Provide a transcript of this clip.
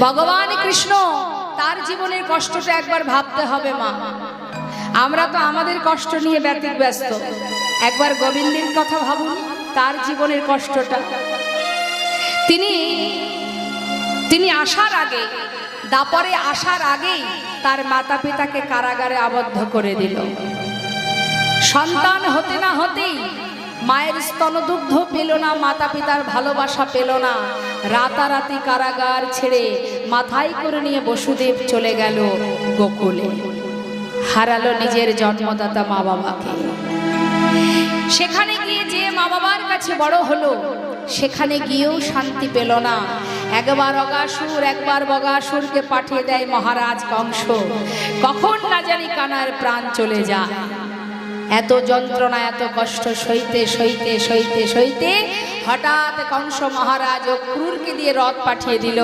ভগবান কৃষ্ণ তার জীবনের কষ্টটা একবার ভাবতে হবে মা। আমরা তো আমাদের কষ্ট নিয়ে ব্যস্ত, একবার গোবিন্দের কথা ভাবুন, তার জীবনের কষ্টটা। তিনি আসার আগে, দাপরে আসার আগেই তার মাতা পিতাকে কারাগারে আবদ্ধ করে দিল। সন্তান হতে না হতেই মায়ের স্তনদুগ্ধ পেল না, মাতা পিতার ভালোবাসা পেল না, রাতারাতি কারাগার ছেড়ে মাথায় করে নিয়ে বসুদেব চলে গেল গোকুলে, হারালো নিজের জন্মদাতা মা বাবাকে। সেখানে গিয়ে যে মা বাবার কাছে বড় হলো, সেখানে গিয়েও শান্তি পেল না। একবার অগাসুর একবার বগাসুরকে পাঠিয়ে দেয় মহারাজ কংস। কখন না জানি কানার প্রাণ চলে যায়। এত যন্ত্রণা এত কষ্ট সইতে সইতে সইতে সইতে হঠাৎ কংস মহারাজ ও ক্রূরকে দিয়ে রথ পাঠিয়ে দিল।